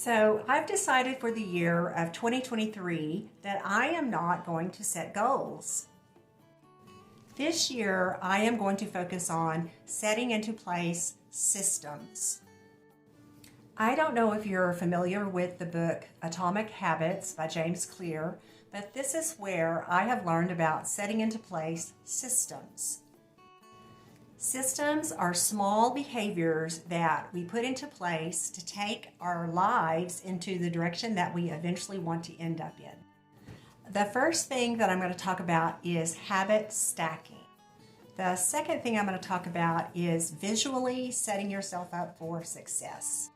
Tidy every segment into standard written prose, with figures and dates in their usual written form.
So I've decided for the year of 2023 that I am not going to set goals. This year, I am going to focus on setting into place systems. I don't know if you're familiar with the book Atomic Habits by James Clear, but this is where I have learned about setting into place systems. Systems are small behaviors that we put into place to take our lives into the direction that we eventually want to end up in. The first thing that I'm going to talk about is habit stacking. The second thing I'm going to talk about is visually setting yourself up for success.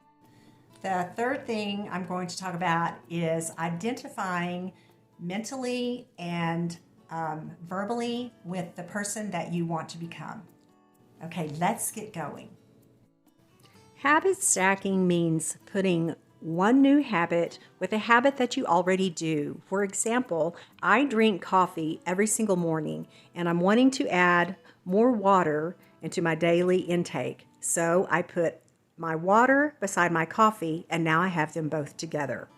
The third thing I'm going to talk about is identifying mentally and verbally with the person that you want to become. Okay, let's get going. Habit stacking means putting one new habit with a habit that you already do. For example, I drink coffee every single morning, and I'm wanting to add more water into my daily intake. So I put my water beside my coffee, and now I have them both together.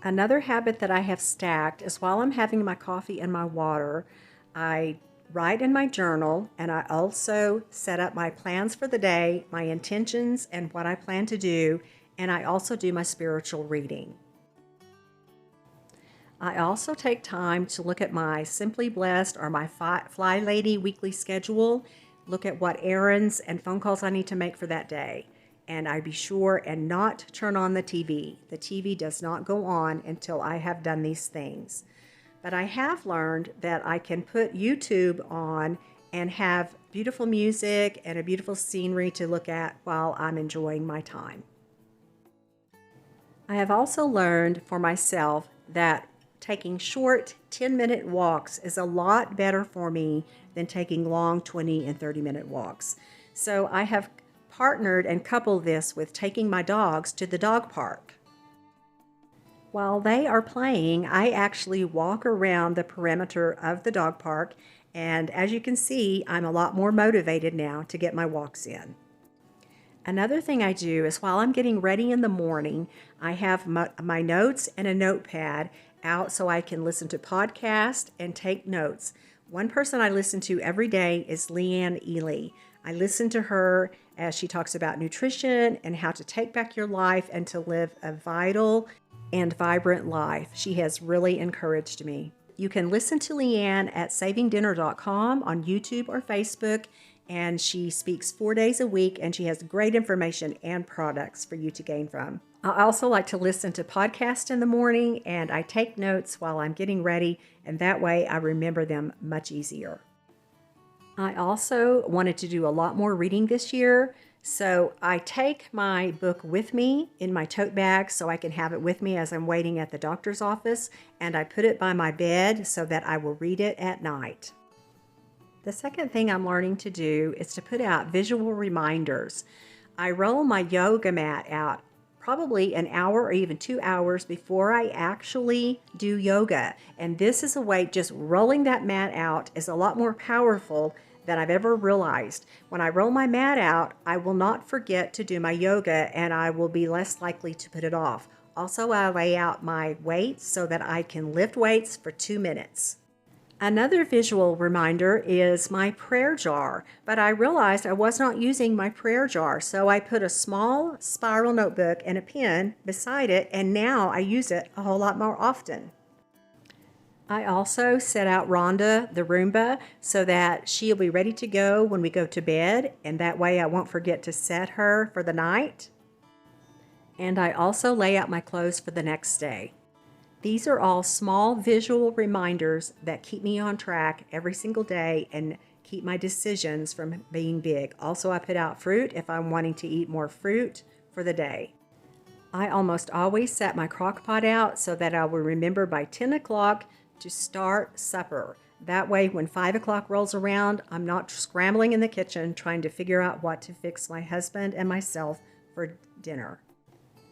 Another habit that I have stacked is while I'm having my coffee and my water, I write in my journal, and I also set up my plans for the day, my intentions, and what I plan to do, and I also do my spiritual reading. I also take time to look at my Simply Blessed or my Fly Lady weekly schedule, look at what errands and phone calls I need to make for that day, and I be sure and not turn on the TV. The TV does not go on until I have done these things. But I have learned that I can put YouTube on and have beautiful music and a beautiful scenery to look at while I'm enjoying my time. I have also learned for myself that taking short 10-minute walks is a lot better for me than taking long 20 and 30-minute walks. So I have partnered and coupled this with taking my dogs to the dog park. While they are playing, I actually walk around the perimeter of the dog park, and as you can see, I'm a lot more motivated now to get my walks in. Another thing I do is while I'm getting ready in the morning, I have my notes and a notepad out so I can listen to podcasts and take notes. One person I listen to every day is Leanne Ely. I listen to her as she talks about nutrition and how to take back your life and to live a vital and vibrant life. She has really encouraged me. You can listen to Leanne at savingdinner.com on YouTube or Facebook, and she speaks 4 days a week, and she has great information and products for you to gain from. I also like to listen to podcasts in the morning, and I take notes while I'm getting ready, and that way I remember them much easier. I also wanted to do a lot more reading this year, so I take my book with me in my tote bag so I can have it with me as I'm waiting at the doctor's office, and I put it by my bed so that I will read it at night. The second thing I'm learning to do is to put out visual reminders. I roll my yoga mat out probably an hour or even 2 hours before I actually do yoga, and this is a way, just rolling that mat out is a lot more powerful than I've ever realized. When I roll my mat out, I will not forget to do my yoga, and I will be less likely to put it off. Also, I lay out my weights so that I can lift weights for 2 minutes. Another visual reminder is my prayer jar, but I realized I was not using my prayer jar, so I put a small spiral notebook and a pen beside it, and now I use it a whole lot more often. I also set out Rhonda, the Roomba, so that she'll be ready to go when we go to bed, and that way I won't forget to set her for the night. And I also lay out my clothes for the next day. These are all small visual reminders that keep me on track every single day and keep my decisions from being big. Also, I put out fruit if I'm wanting to eat more fruit for the day. I almost always set my crock pot out so that I will remember by 10 o'clock to start supper. That way, when 5 o'clock rolls around, I'm not scrambling in the kitchen trying to figure out what to fix my husband and myself for dinner.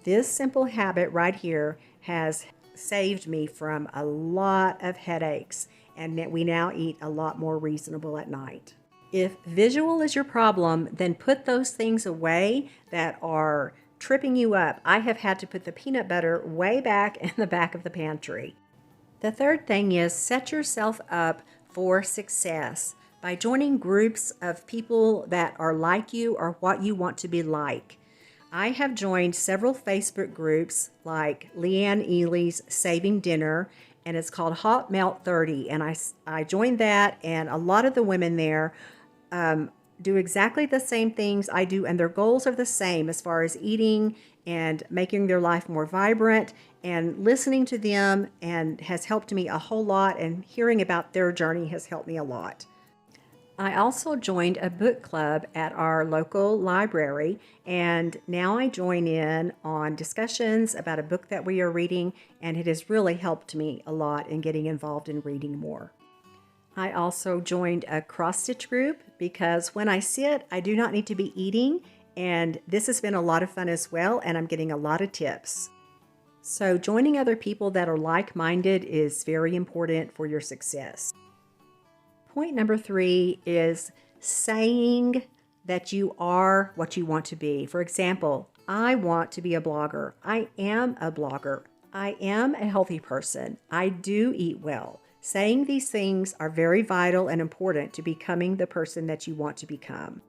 This simple habit right here has saved me from a lot of headaches, and that we now eat a lot more reasonable at night. If visual is your problem, then put those things away that are tripping you up. I have had to put the peanut butter way back in the back of the pantry. The third thing is set yourself up for success by joining groups of people that are like you or what you want to be like. I have joined several Facebook groups like Leanne Ely's Saving Dinner, and it's called Hot Melt 30. And I joined that, and a lot of the women there do exactly the same things I do, and their goals are the same as far as eating and making their life more vibrant. And listening to them and has helped me a whole lot, and hearing about their journey has helped me a lot. I also joined a book club at our local library, and now I join in on discussions about a book that we are reading, and it has really helped me a lot in getting involved in reading more. I also joined a cross-stitch group because when I sit, I do not need to be eating, and this has been a lot of fun as well, and I'm getting a lot of tips. So joining other people that are like-minded is very important for your success. Point number 3 is saying that you are what you want to be. For example, I want to be a blogger. I am a blogger. I am a healthy person. I do eat well. Saying these things are very vital and important to becoming the person that you want to become.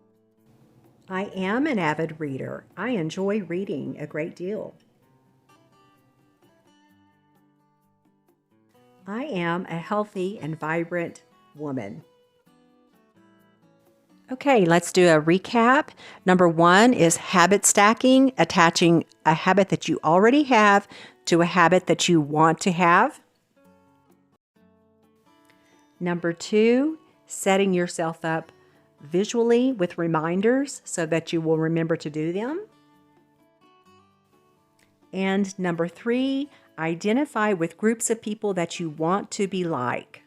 I am an avid reader. I enjoy reading a great deal. I am a healthy and vibrant woman. Okay, let's do a recap. Number 1 is habit stacking, attaching a habit that you already have to a habit that you want to have. Number 2, setting yourself up visually with reminders so that you will remember to do them. And number 3, identify with groups of people that you want to be like.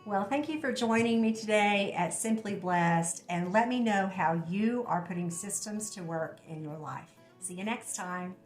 Well, thank you for joining me today at Simply Blessed, and let me know how you are putting systems to work in your life. See you next time.